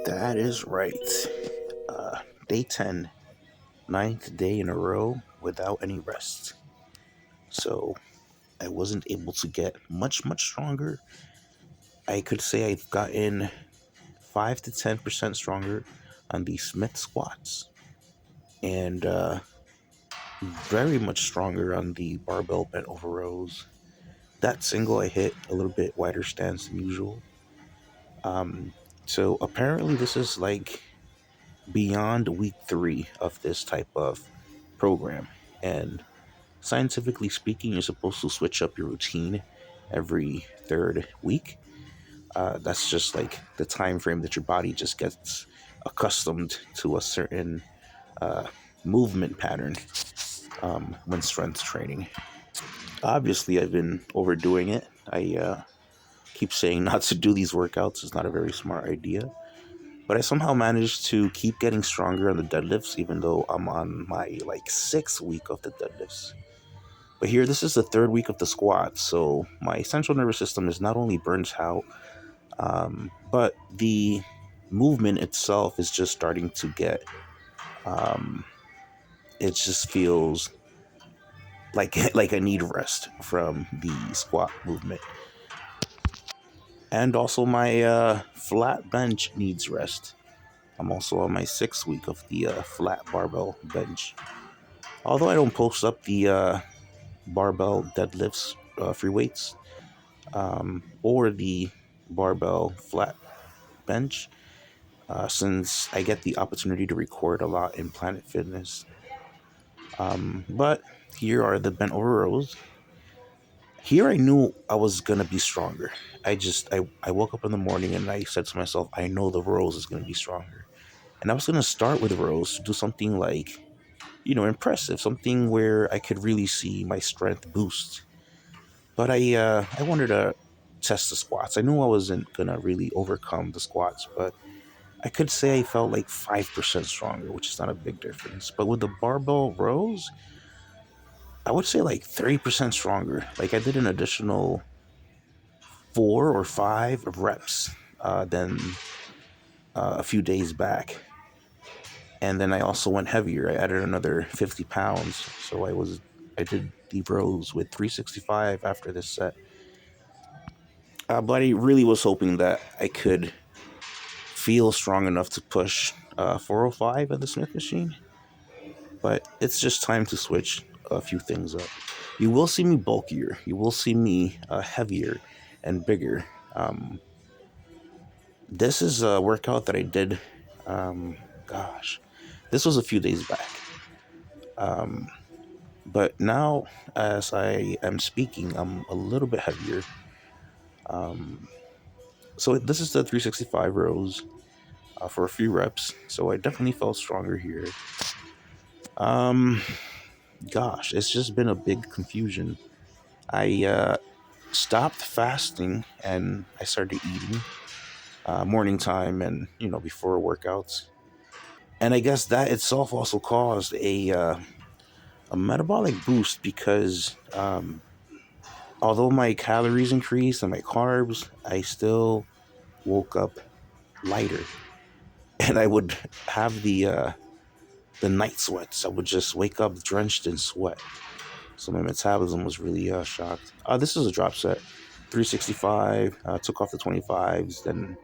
That is right. Day 10, ninth day in a row without any rest. So I wasn't able to get much stronger. I could say I've gotten 5 to 10% stronger on the Smith squats and very much stronger on the barbell bent over rows. That single I hit a little bit wider stance than usual. Um, so apparently this is like beyond week 3 of this type of program. And scientifically speaking, you're supposed to switch up your routine every third week. That's just like the time frame that your body just gets accustomed to a certain uh, movement pattern when strength training. Obviously, I've been overdoing it. I keep saying not to do these workouts. It's not a very smart idea. But I somehow managed to keep getting stronger on the deadlifts, even though I'm on my like 6th week of the deadlifts. But here, this is the 3rd week of the squats, so my central nervous system is not only burnt out, but the movement itself is just starting to get. Um, it just feels like I need rest from the squat movement, and also my flat bench needs rest. I'm also on my 6th week of the flat barbell bench. Although I don't post up the barbell deadlifts, free weights, or the barbell flat bench, since I get the opportunity to record a lot in Planet Fitness. But here are the bent over rows. Here I knew I was gonna be stronger. I woke up in the morning and I said to myself, I know the rows is gonna be stronger. And I was gonna start with rows to do something like, impressive, something where I could really see my strength boost. But I wanted to test the squats. I knew I wasn't gonna really overcome the squats, but I could say I felt like 5% stronger, which is not a big difference. But with the barbell rows, I would say like 30% stronger. Like I did an additional 4 or 5 reps than a few days back. And then I also went heavier. I added another 50 pounds. So I did the rows with 365 after this set. But I really was hoping that I could feel strong enough to push 405 at the Smith machine. But it's just time to switch a few things up. You will see me bulkier. You will see me heavier and bigger. This is a workout that I did. Um, gosh, this was a few days back. Um, but now, as I am speaking, I'm a little bit heavier. Um, so this is the 365 rows for a few reps. So I definitely felt stronger here. Um, Gosh, it's just been a big confusion. I stopped fasting and I started eating morning time and before workouts. And I guess that itself also caused a metabolic boost because although my calories increased and my carbs, I still woke up lighter, and I would have the night sweats. I would just wake up drenched in sweat. So my metabolism was really shocked. This is a drop set, 365. Took off the 25s, then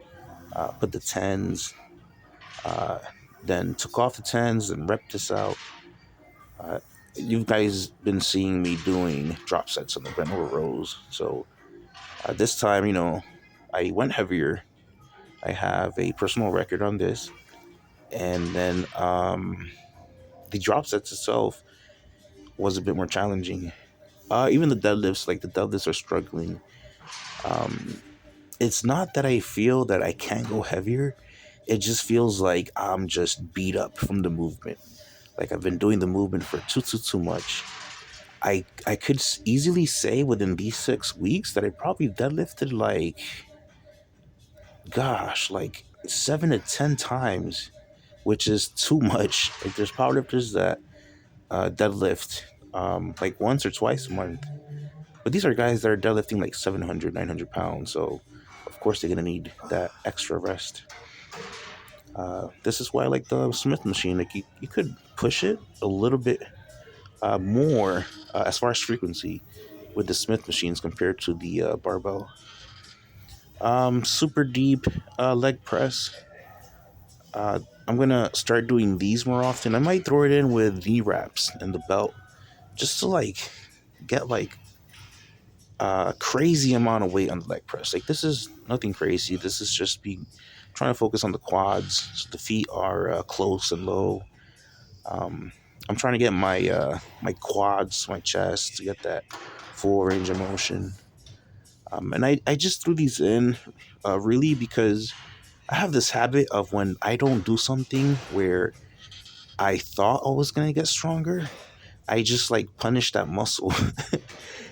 put the 10s, uh, then took off the 10s and repped this out. Uh, you guys been seeing me doing drop sets on the bent over rows. So this time, I went heavier. I have a personal record on this, and then the drop sets itself was a bit more challenging. Even the deadlifts, like the deadlifts, are struggling. Um, it's not that I feel that I can't go heavier. It just feels like I'm just beat up from the movement. Like I've been doing the movement for too much. I could easily say within these 6 weeks that I probably deadlifted like, gosh, like 7 to 10 times, which is too much. Like there's powerlifters that deadlift like once or twice a month, but these are guys that are deadlifting like 700, 900 pounds. So of course they're gonna need that extra rest. This is why I like the Smith machine. Like you could push it a little bit more as far as frequency with the Smith machines compared to the barbell. Super deep leg press. I'm gonna start doing these more often. I might throw it in with knee wraps and the belt just to like get like a crazy amount of weight on the leg press. Like this is nothing crazy. This is just being trying to focus on the quads. So the feet are close and low. Um, I'm trying to get my quads, my chest to get that full range of motion. And I just threw these in really because I have this habit of when I don't do something where I thought I was gonna get stronger, I just like punish that muscle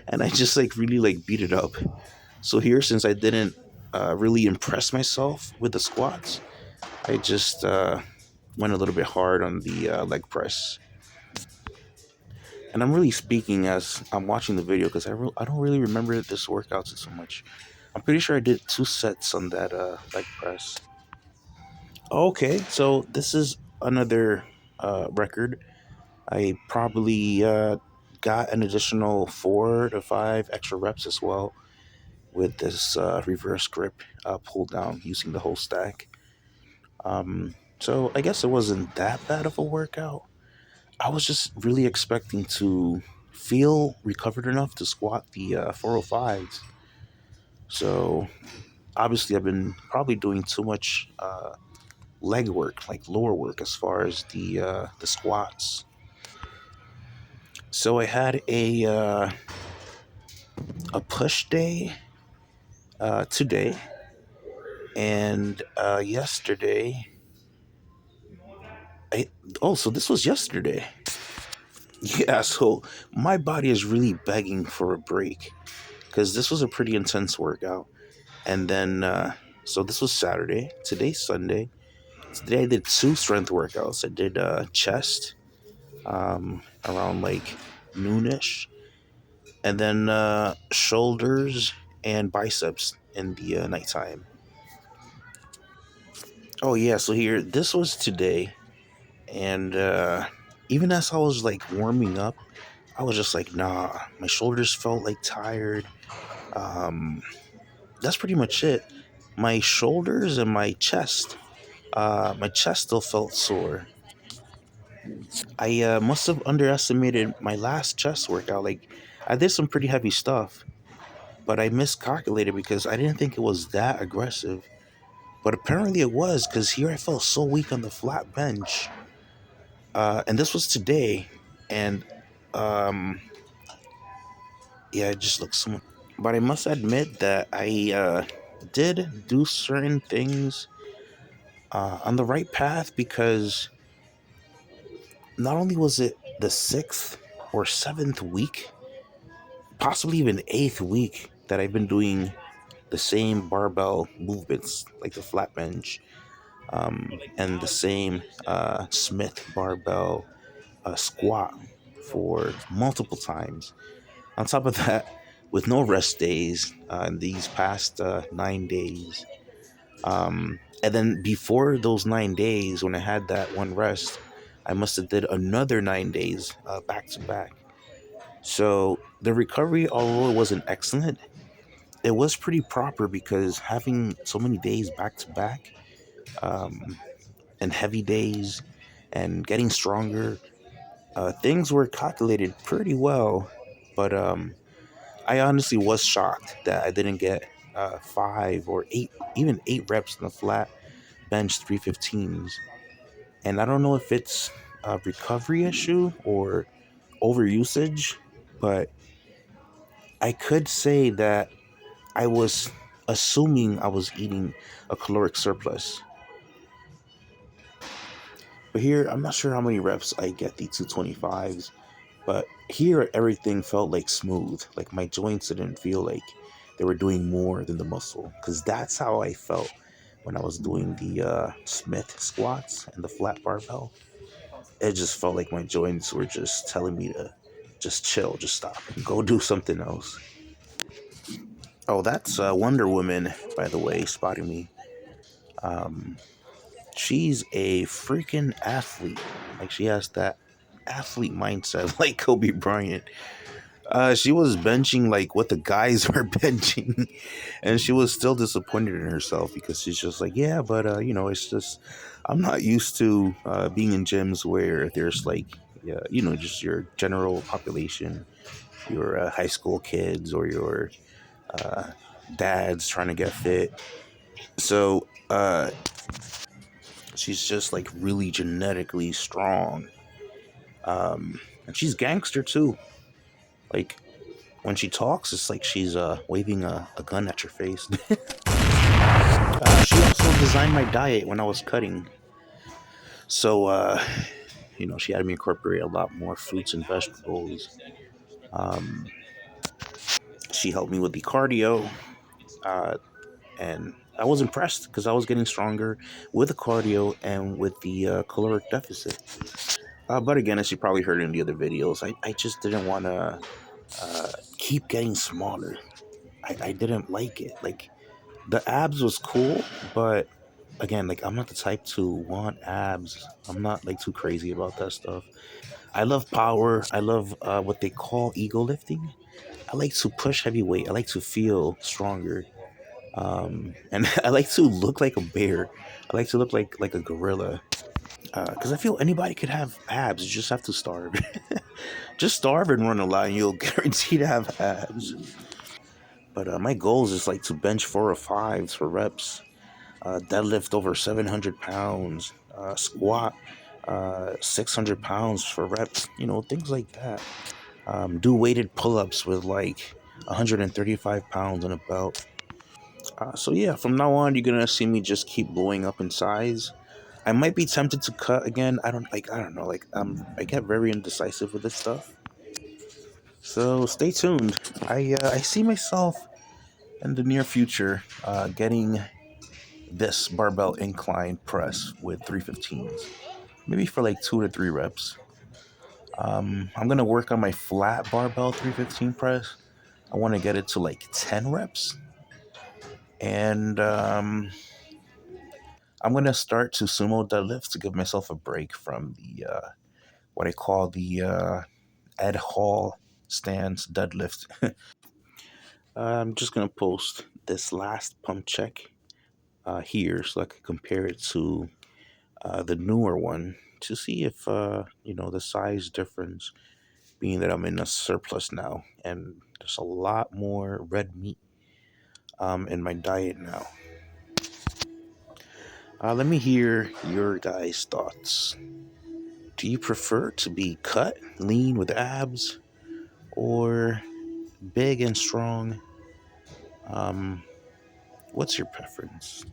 and I just like really like beat it up. So here, since I didn't really impress myself with the squats, I just went a little bit hard on the leg press. And I'm really speaking as I'm watching the video because I don't really remember this workout so much. I'm pretty sure I did 2 sets on that leg press. Okay, so this is another record. I probably got an additional 4 to 5 extra reps as well with this reverse grip pull down using the whole stack. So I guess it wasn't that bad of a workout. I was just really expecting to feel recovered enough to squat the 405s. So obviously, I've been probably doing too much leg work, like lower work, as far as the squats. So I had a push day today, and yesterday. I, oh, so this was yesterday. Yeah, so my body is really begging for a break because this was a pretty intense workout. And then, so this was Saturday. Today's Sunday. Today I did 2 strength workouts. I did chest around like noonish, and then shoulders and biceps in the nighttime. Oh yeah, so here this was today, and even as I was like warming up, I was just like, nah. My shoulders felt like tired. Um, that's pretty much it. My shoulders and my chest still felt sore. I must have underestimated my last chest workout. Like, I did some pretty heavy stuff, but I miscalculated because I didn't think it was that aggressive. But apparently it was because here I felt so weak on the flat bench. And this was today. And um, yeah, it just looks so much. But I must admit that I did do certain things on the right path because not only was it the 6th or 7th week, possibly even 8th week that I've been doing the same barbell movements, like the flat bench, and the same Smith barbell squat for multiple times. On top of that, with no rest days in these past 9 days. And then before those 9 days, when I had that one rest, I must have did another 9 days back to back. So the recovery, although it wasn't excellent, it was pretty proper because having so many days back to back and heavy days and getting stronger, things were calculated pretty well. But I honestly was shocked that I didn't get 5 or 8, even 8 reps in the flat bench 315s. And I don't know if it's a recovery issue or overusage, but I could say that I was assuming I was eating a caloric surplus. But here, I'm not sure how many reps I get the 225s, but here everything felt like smooth. Like my joints didn't feel like they were doing more than the muscle, because that's how I felt when I was doing the Smith squats and the flat barbell. It just felt like my joints were just telling me to just chill, just stop, go do something else. Oh, that's Wonder Woman, by the way, spotting me. she's a freaking athlete. Like she has that athlete mindset, like Kobe Bryant. She was benching like what the guys were benching, and she was still disappointed in herself because she's just like, yeah, but it's just I'm not used to being in gyms where there's like, yeah, just your general population, your high school kids or your uh, dads trying to get fit. So she's just like really genetically strong, and she's gangster too. Like when she talks, it's like she's waving a gun at your face. She also designed my diet when I was cutting. So, she had me incorporate a lot more fruits and vegetables. Um, she helped me with the cardio, uh, and I was impressed because I was getting stronger with the cardio and with the caloric deficit. But again, as you probably heard in the other videos, I just didn't want to keep getting smaller. I didn't like it. Like, the abs was cool, but again, like I'm not the type to want abs. I'm not like too crazy about that stuff. I love power. I love what they call ego lifting. I like to push heavy weight. I like to feel stronger. And I like to look like a bear. I like to look like a gorilla. Because I feel anybody could have abs. You just have to starve. Just starve and run a lot, and you'll guarantee to have abs. But my goals is like to bench 4 or 5s for reps, deadlift over 700 pounds, squat 600 pounds for reps, things like that. Do weighted pull ups with like 135 pounds on a belt. So, yeah, from now on, you're going to see me just keep blowing up in size. I might be tempted to cut again. I don't know. Like, I get very indecisive with this stuff. So, stay tuned. I see myself in the near future getting this barbell incline press with 315s, maybe for like 2 to 3 reps. I'm gonna work on my flat barbell 315 press. I want to get it to like 10 reps, and I'm gonna start to sumo deadlift to give myself a break from the what I call the Ed Hall stance deadlift. I'm just gonna post this last pump check here so I can compare it to the newer one to see if the size difference, being that I'm in a surplus now and there's a lot more red meat in my diet now. Let me hear your guys' thoughts. Do you prefer to be cut, lean with abs, or big and strong? Um, what's your preference?